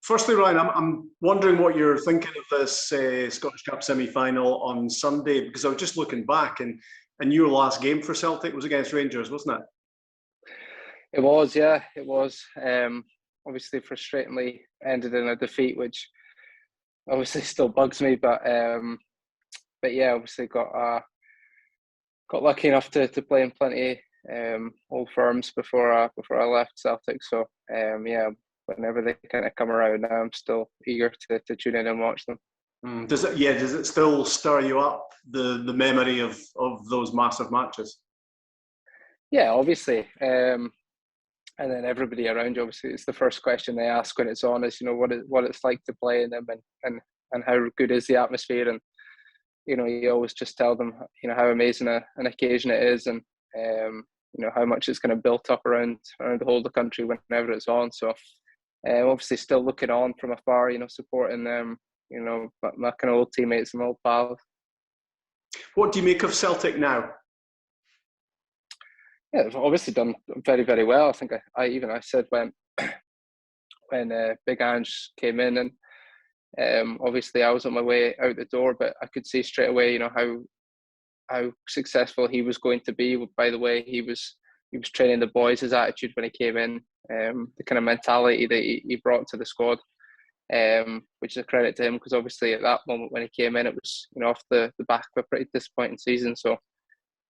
Firstly, Ryan, I'm wondering what you're thinking of this Scottish Cup semi-final on Sunday, because I was just looking back, and your last game for Celtic was against Rangers, wasn't it? It was, yeah, it was. Obviously, frustratingly ended in a defeat, which obviously still bugs me. But yeah, obviously got lucky enough to play in plenty old firms before I left Celtic. So yeah, whenever they kind of come around, I'm still eager to tune in and watch them. Does it still stir you up, the memory of those massive matches? Yeah, obviously. And then everybody around you, obviously, it's the first question they ask when it's on is, what it's like to play in them, and how good is the atmosphere. And you always just tell them how amazing an occasion it is, and how much it's kind of built up around the whole of the country whenever it's on. So obviously still looking on from afar, supporting them, my kind of old teammates and old pals. What do you make of Celtic now? Yeah, they've obviously done very, very well. I think I said when Big Ange came in, and obviously I was on my way out the door, but I could see straight away, how successful he was going to be. By the way, he was training the boys, his attitude when he came in, the kind of mentality that he brought to the squad, which is a credit to him, because obviously at that moment when he came in, it was off the back of a pretty disappointing season. So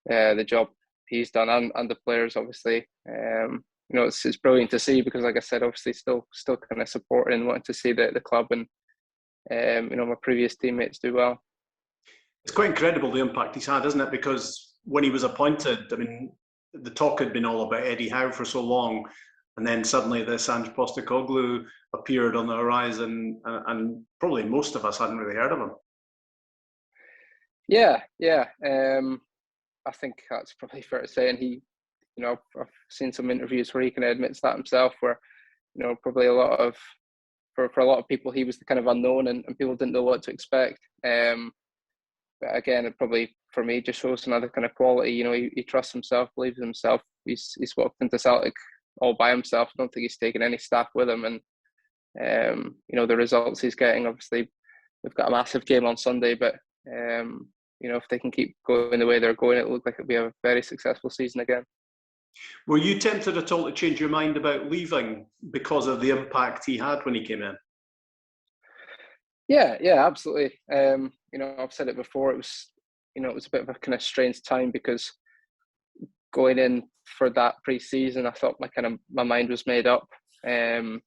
the job he's done, and the players, obviously, it's brilliant to see, because like I said, obviously still kind of supporting and wanting to see the club and my previous teammates do well. It's quite incredible the impact he's had, isn't it? Because when he was appointed, I mean, the talk had been all about Eddie Howe for so long, and then suddenly this Ange Postecoglou appeared on the horizon, and probably most of us hadn't really heard of him. Yeah. I think that's probably fair to say. And he, I've seen some interviews where he kind of admits that himself, where, probably for a lot of people, he was the kind of unknown, and people didn't know what to expect. But again, it probably, for me, just shows another kind of quality. He trusts himself, believes in himself. He's walked into Celtic all by himself. I don't think he's taken any staff with him. And, the results he's getting, obviously, we've got a massive game on Sunday, but, if they can keep going the way they're going, it looks like it'll be a very successful season again. Were you tempted at all to change your mind about leaving because of the impact he had when he came in? Yeah, absolutely. I've said it before. It was a bit of a kind of strange time, because going in for that pre-season, I thought my mind was made up in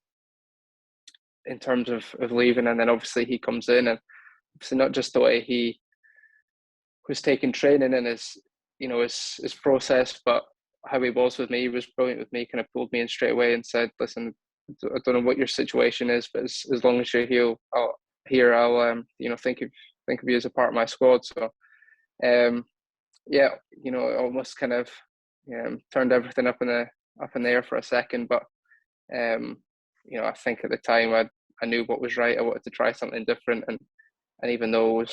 terms of leaving, and then obviously he comes in, and obviously not just the way he was taking training and his process, but how he was with me. He was brilliant with me. Kind of pulled me in straight away and said, "Listen, I don't know what your situation is, but as long as you're here, I'll think of you as a part of my squad." So, almost kind of turned everything up in the air for a second, but I think at the time I knew what was right. I wanted to try something different, and even though I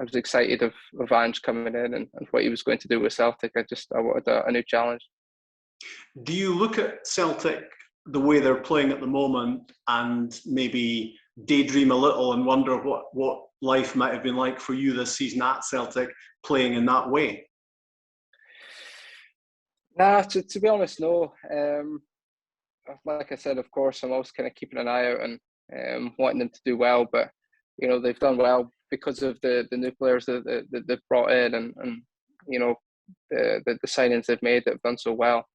was excited of Ange coming in and what he was going to do with Celtic, I wanted a new challenge. Do you look at Celtic the way they're playing at the moment and maybe daydream a little and wonder what life might have been like for you this season at Celtic, playing in that way? Nah, to be honest, no. Like I said, of course, I'm always kind of keeping an eye out and wanting them to do well, but they've done well because of the new players that they've brought in, and the signings they've made that have done so well.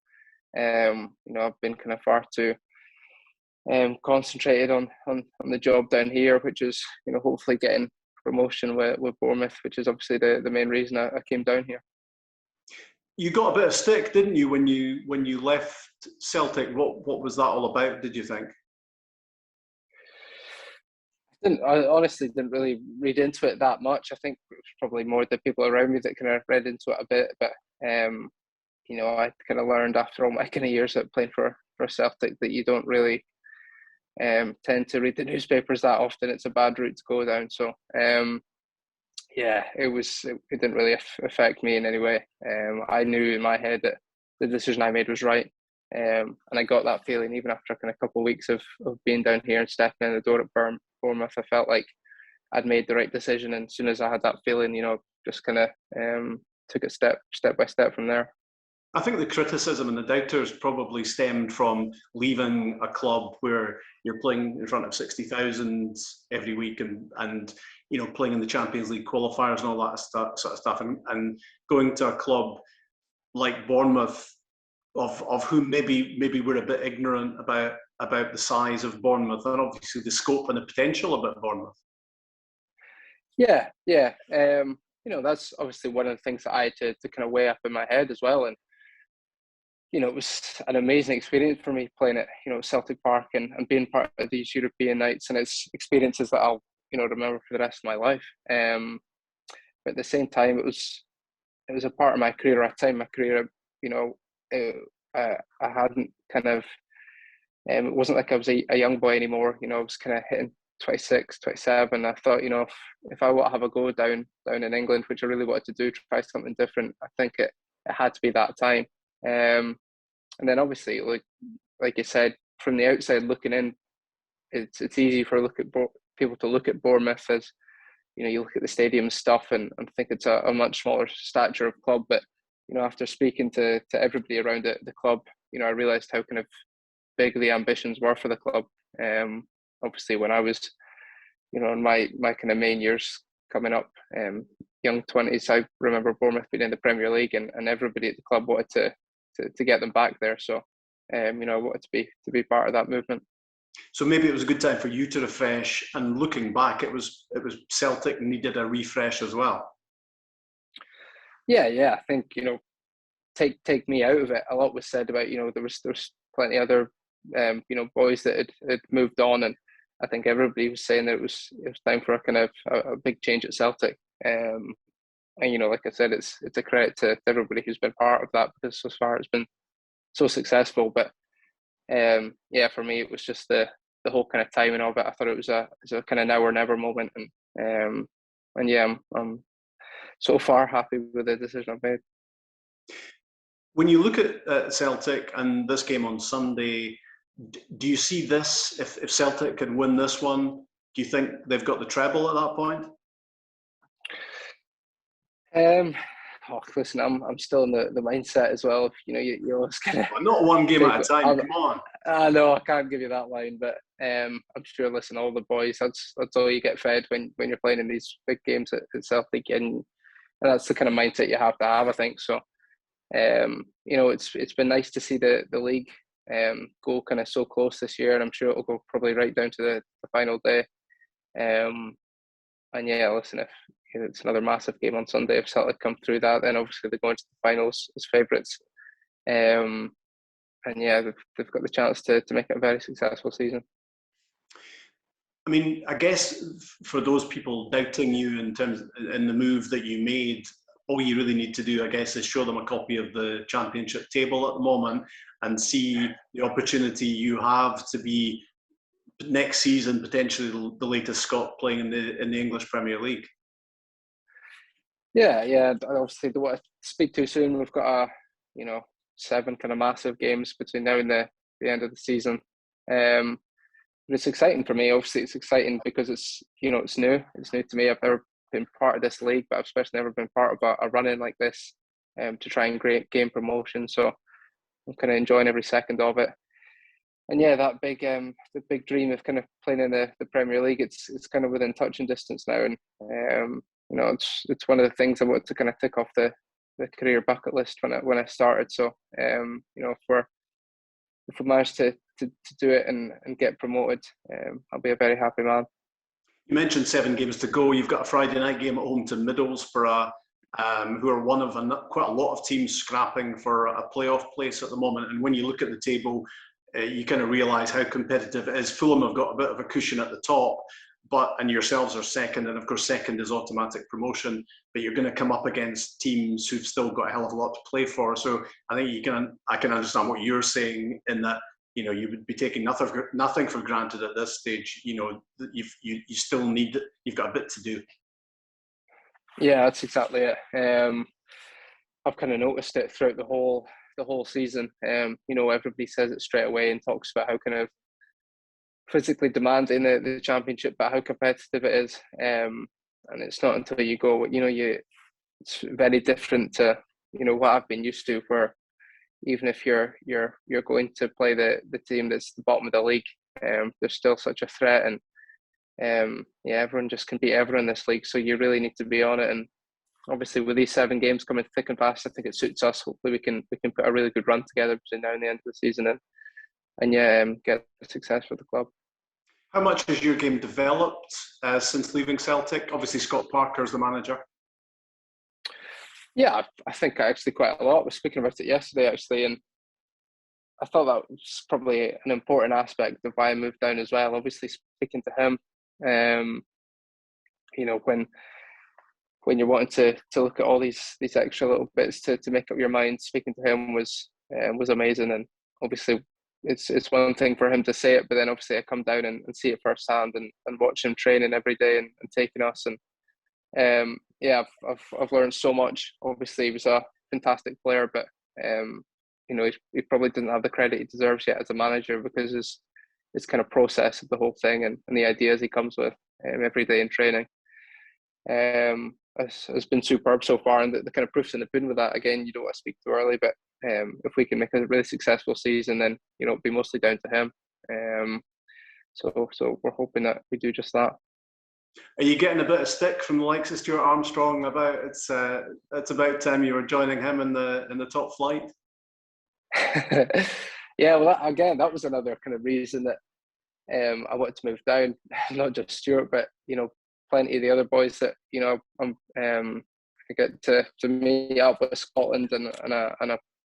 I've been kind of far too concentrated on the job down here, which is hopefully getting promotion with Bournemouth, which is obviously the main reason I came down here. You got a bit of stick, didn't you, when you left Celtic? What was that all about, did you think? I honestly didn't really read into it that much. I think it was probably more the people around me that kind of read into it a bit. But I kind of learned after all my kind of years at playing for Celtic that you don't really tend to read the newspapers that often. It's a bad route to go down. So it didn't really affect me in any way. I knew in my head that the decision I made was right. And I got that feeling even after kind of a couple of weeks of being down here and stepping in the door at Bournemouth. I felt like I'd made the right decision, and as soon as I had that feeling, just kind of took it step by step from there. I think the criticism and the doubters probably stemmed from leaving a club where you're playing in front of 60,000 every week and playing in the Champions League qualifiers and all that sort of stuff, and going to a club like Bournemouth, of whom maybe we're a bit ignorant about the size of Bournemouth and obviously the scope and the potential about Bournemouth. Yeah. That's obviously one of the things that I had to kind of weigh up in my head as well. And it was an amazing experience for me playing at Celtic Park and being part of these European nights, and it's experiences that I'll remember for the rest of my life. But at the same time, it was a part of my career. At the time, my career, I hadn't kind of. It wasn't like I was a young boy anymore. I was kind of hitting 26, 27. I thought, if I want to have a go down in England, which I really wanted to do, try something different, I think it had to be that time. And then obviously, like you said, from the outside looking in, it's easy for people to look at Bournemouth as, you look at the stadium stuff and think it's a much smaller stature of club. But after speaking to everybody around the club, I realised how kind of big the ambitions were for the club. Obviously, when I was, in my kind of main years coming up, young 20s, I remember Bournemouth being in the Premier League, and everybody at the club wanted to get them back there. So, I wanted to be part of that movement. So maybe it was a good time for you to refresh. And looking back, it was Celtic needed a refresh as well. Yeah. I think take me out of it. A lot was said about there was plenty of other boys that had moved on, and I think everybody was saying that it was time for a kind of a big change at Celtic. And like I said, it's a credit to everybody who's been part of that, because so far it's been so successful. But for me, it was just the whole kind of timing of it. I thought it was a kind of now or never moment, and I'm so far happy with the decision I've made. When you look at Celtic and this game on Sunday, do you see this, if Celtic can win this one, do you think they've got the treble at that point? Listen, I'm still in the mindset as well. You always kind of not one game at a time. Come on. No, I can't give you that line, but I'm sure. Listen, all the boys, that's all you get fed when you're playing in these big games at Celtic, and that's the kind of mindset you have to have, I think. So, it's been nice to see the league go kind of so close this year, and I'm sure it'll go probably right down to the final day. And yeah, listen, if it's another massive game on Sunday, if Celtic come through that, then obviously they're going to the finals as favourites. And yeah, they've got the chance to make it a very successful season. I mean, I guess for those people doubting you in the move that you made, all you really need to do, I guess, is show them a copy of the championship table at the moment and see the opportunity you have to be next season potentially the latest Scot playing in the English Premier League. Yeah. Obviously, don't want to speak too soon. We've got 7 kind of massive games between now and the end of the season. But it's exciting for me. Obviously, it's exciting because it's it's new. It's new to me. I've never been part of this league, but I've especially never been part of a run-in like this to try and gain promotion. So I'm kind of enjoying every second of it. And yeah, that the big dream of kind of playing in the Premier League, it's kind of within touching distance now, and it's one of the things I want to kind of tick off the career bucket list when I started. So if we manage to do it and get promoted, I'll be a very happy man. You mentioned 7 games to go. You've got a Friday night game at home to Middlesbrough, who are one of quite a lot of teams scrapping for a playoff place at the moment. And when you look at the table, you kind of realise how competitive it is. Fulham have got a bit of a cushion at the top, and yourselves are second, and of course second is automatic promotion. But you're going to come up against teams who've still got a hell of a lot to play for. So I think I can understand what you're saying in that you would be taking nothing for granted at this stage. You still you've got a bit to do. Yeah, that's exactly it. I've kind of noticed it throughout the whole the whole season. Everybody says it straight away and talks about how kind of physically demanding the championship, but how competitive it is. And it's not until you go, it's very different to what I've been used to, where even if you're going to play the team that's the bottom of the league, there's still such a threat, and everyone just can beat everyone in this league. So you really need to be on it. And obviously, with these 7 games coming thick and fast, I think it suits us. Hopefully, we can put a really good run together between now and the end of the season, and get success for the club. How much has your game developed since leaving Celtic? Obviously, Scott Parker's the manager. Yeah, I think actually quite a lot. We were speaking about it yesterday, actually, and I thought that was probably an important aspect of why I moved down as well. Obviously, speaking to him, when you're wanting to look at all these extra little bits to make up your mind, speaking to him was amazing. And obviously, it's one thing for him to say it, but then obviously I come down and see it firsthand and watch him training every day and taking us. And I've learned so much. Obviously, he was a fantastic player, but he probably doesn't have the credit he deserves yet as a manager, because his kind of process of the whole thing and the ideas he comes with every day in training has been superb so far. And the kind of proof's in the pudding with that. Again, you don't want to speak too early, but if we can make a really successful season, then it'll be mostly down to him. So we're hoping that we do just that. Are you getting a bit of stick from the likes of Stuart Armstrong about it's about time you were joining him in the top flight? Yeah, well, that was another kind of reason that I wanted to move down. Not just Stuart, but plenty of the other boys that I get to meet up with Scotland and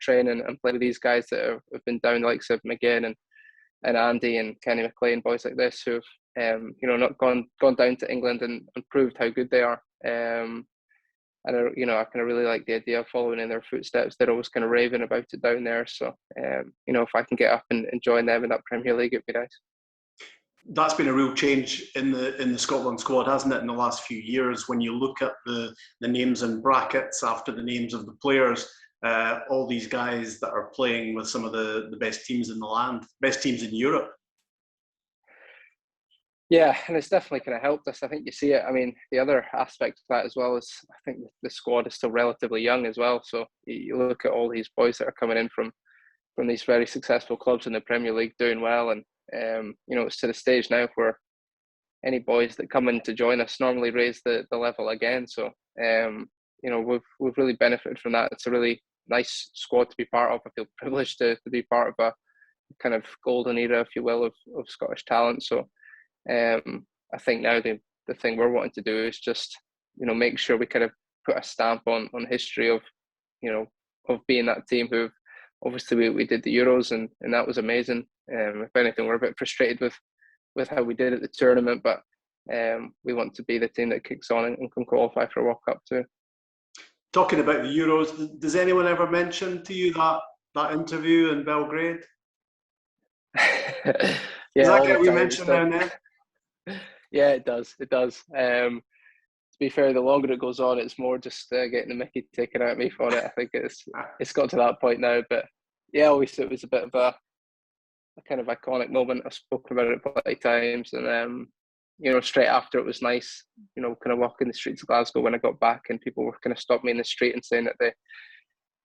train and play with these guys that have been down, the likes of McGinn and Andy and Kenny McLean, boys like this who've not gone down to England and proved how good they are. And I kind of really like the idea of following in their footsteps. They're always kind of raving about it down there. So if I can get up and join them in that Premier League, it'd be nice. That's been a real change in the Scotland squad, hasn't it, in the last few years? When you look at the names in brackets after the names of the players, all these guys that are playing with some of the best teams in the land, best teams in Europe. Yeah, and it's definitely kind of helped us. I think you see it. I mean, the other aspect of that as well is I think the squad is still relatively young as well. So you look at all these boys that are coming in from these very successful clubs in the Premier League doing well, and it's to the stage now where any boys that come in to join us normally raise the level again. So we've really benefited from that. It's a really nice squad to be part of. I feel privileged to be part of a kind of golden era, if you will, of Scottish talent. So I think now the thing we're wanting to do is just make sure we kind of put a stamp on history of being that team who obviously we did the Euros and that was amazing. If anything, we're a bit frustrated with how we did at the tournament, but we want to be the team that kicks on and can qualify for a World Cup too. Talking about the Euros, does anyone ever mention to you that interview in Belgrade? Yeah, does that get re-mentioned now and then? Yeah, it does. To be fair, the longer it goes on, it's more just getting the mickey taken out of me for it. I think it's got to that point now. But yeah, obviously it was a bit of a kind of iconic moment. I've spoken about it plenty of times, and straight after it was nice, kind of walking the streets of Glasgow when I got back, and people were kind of stopping me in the street and saying that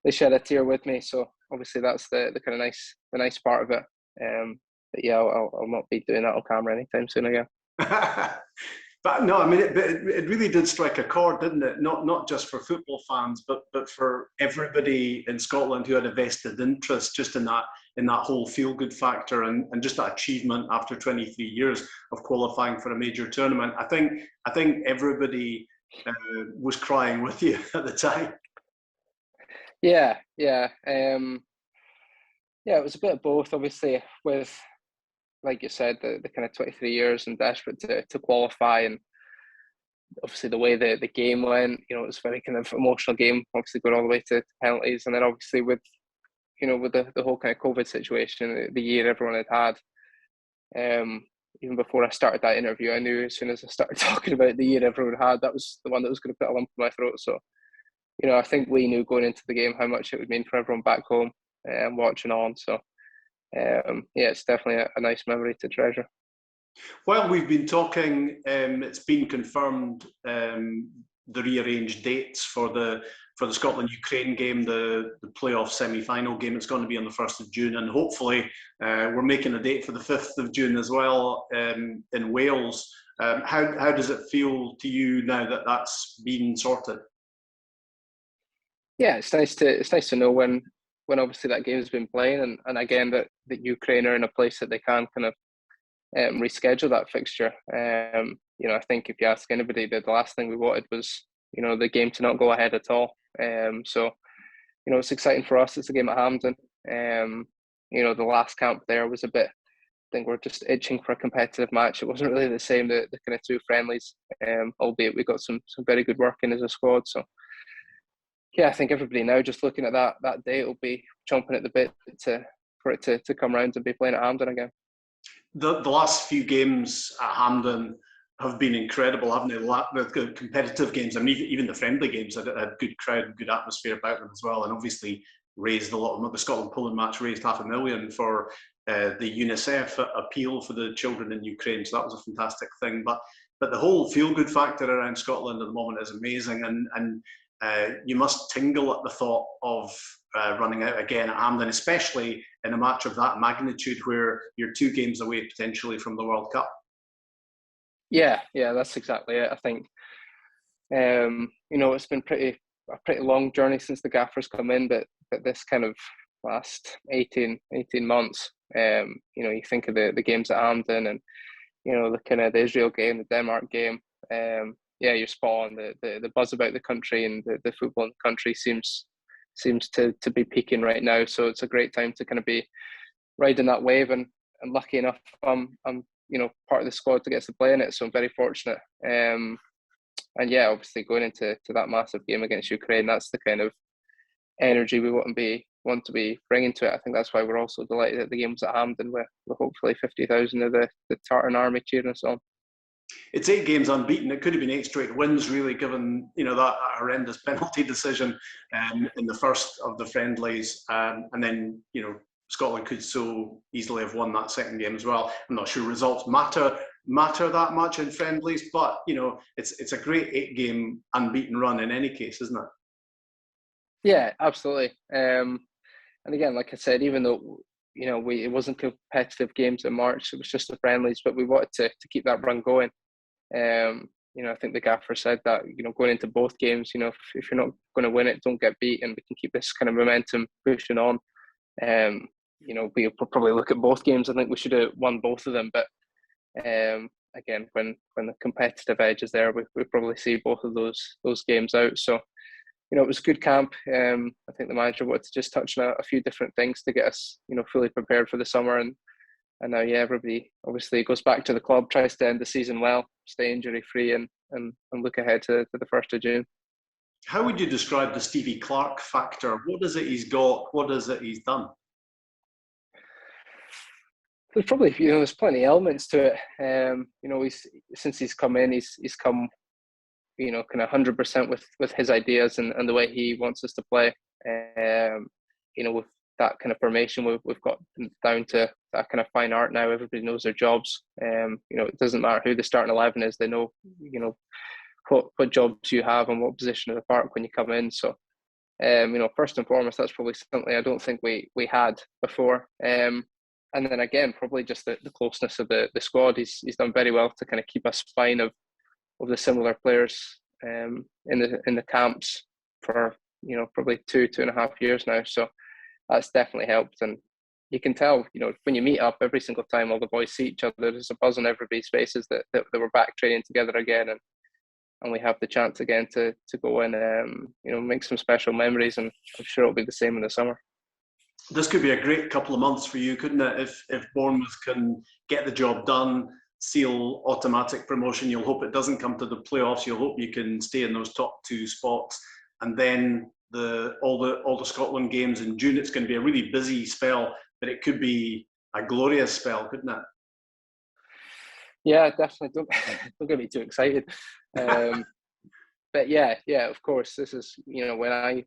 they shed a tear with me. So obviously that's the kind of nice part of it. But yeah, I'll not be doing that on camera anytime soon again. But no, I mean, it really did strike a chord, didn't it? Not just for football fans, but for everybody in Scotland who had a vested interest just in that whole feel-good factor and just that achievement after 23 years of qualifying for a major tournament. I think everybody was crying with you at the time. Yeah. It was a bit of both, obviously, with, like you said, the kind of 23 years and desperate to qualify, and obviously the way the game went, it was a very kind of emotional game, obviously going all the way to penalties, and then obviously with the whole kind of COVID situation, the year everyone had, even before I started that interview, I knew as soon as I started talking about the year everyone had, that was the one that was going to put a lump in my throat. So, I think we knew going into the game how much it would mean for everyone back home. watching on. So it's definitely a nice memory to treasure. While we've been talking, it's been confirmed the rearranged dates for the Scotland-Ukraine game, the playoff semi-final game. It's going to be on the 1st of June, and hopefully we're making a date for the 5th of June as well in Wales. How does it feel to you now that that's been sorted? Yeah, it's nice to know when obviously that game's been playing, and again that Ukraine are in a place that they can kind of reschedule that fixture. I think if you ask anybody, the last thing we wanted was the game to not go ahead at all. So it's exciting for us. It's a game at Hampden. The last camp there was a bit. I think we're just itching for a competitive match. It wasn't really the same, the kind of two friendlies, albeit we got some very good work in as a squad. So yeah, I think everybody now just looking at that day will be chomping at the bit for it to come round and be playing at Hampden again. The last few games at Hampden have been incredible, haven't they? The competitive games, I mean, even the friendly games had a good crowd, good atmosphere about them as well, and obviously raised a lot of the Scotland-Poland match raised $500,000 for the UNICEF appeal for the children in Ukraine, so that was a fantastic thing. But the whole feel-good factor around Scotland at the moment is amazing, and you must tingle at the thought of running out again at Hampden, especially in a match of that magnitude where you're 2 games away potentially from the World Cup. Yeah, that's exactly it. I think it's been a pretty long journey since the gaffers come in, but this kind of last 18 months, you think of the games at Hampden and the kind of the Israel game, the Denmark game. You're spot on. The buzz about the country and the football in the country seems to be peaking right now. So it's a great time to kind of be riding that wave, and lucky enough I'm part of the squad to get to play in it. So I'm very fortunate. Obviously going into that massive game against Ukraine, that's the kind of energy we want to be bringing to it. I think that's why we're also delighted that the game was at Hampden with hopefully 50,000 of the Tartan army cheering us on. It's 8 games unbeaten. It could have been 8 straight wins, really, given that horrendous penalty decision in the first of the friendlies, and then Scotland could so easily have won that second game as well. I'm not sure results matter that much in friendlies, but it's a great 8-game unbeaten run in any case, isn't it? Yeah, absolutely. And again, like I said, even though it wasn't competitive games in March, it was just the friendlies, but we wanted to keep that run going. I think the gaffer said that going into both games, if you're not going to win it, don't get beat, and we can keep this kind of momentum pushing on. We'll probably look at both games. I think we should have won both of them, but again, when the competitive edge is there, we probably see both of those games out. So it was a good camp. I think the manager wanted to just touch on a few different things to get us fully prepared for the summer, and now everybody obviously goes back to the club, tries to end the season well, stay injury free, and look ahead to the 1st of June. How would you describe the Stevie Clarke factor? What is it he's got? What is it he's done? There's probably there's plenty of elements to it. Since he's come in, he's come kind of 100% with his ideas and the way he wants us to play. With that kind of formation, we've got down to that kind of fine art now. Everybody knows their jobs. It doesn't matter who the starting 11 is. They know what jobs you have and what position of the park when you come in. So first and foremost, that's probably something I don't think we had before. And then again, probably just the closeness of the squad. He's done very well to kind of keep a spine of the similar players in the camps for probably 2.5 years now. So that's definitely helped, and you can tell when you meet up every single time all the boys see each other, there's a buzz on everybody's faces that we're back training together again, and we have the chance again to go and make some special memories, and I'm sure it'll be the same in the summer. This could be a great couple of months for you, couldn't it? If Bournemouth can get the job done, seal automatic promotion. You'll hope it doesn't come to the playoffs. You'll hope you can stay in those top 2 spots, and then all the Scotland games in June. It's going to be a really busy spell, but it could be a glorious spell, couldn't it? Yeah, definitely. Don't get me too excited. But yeah, of course. This is when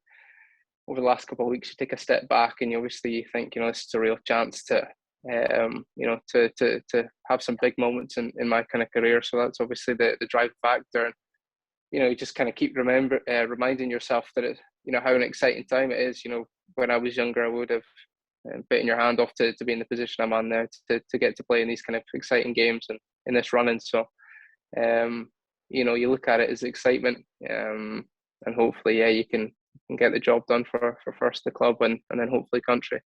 over the last couple of weeks, you take a step back and you think, this is a real chance to, to have some big moments in my kind of career. So that's obviously the drive factor. And, you just kind of keep reminding yourself that it, how an exciting time it is. When I was younger, I would have bitten your hand off to be in the position I'm on now, to get to play in these kind of exciting games and in this running. So, you look at it as excitement, and hopefully, you can get the job done for first the club and then hopefully country.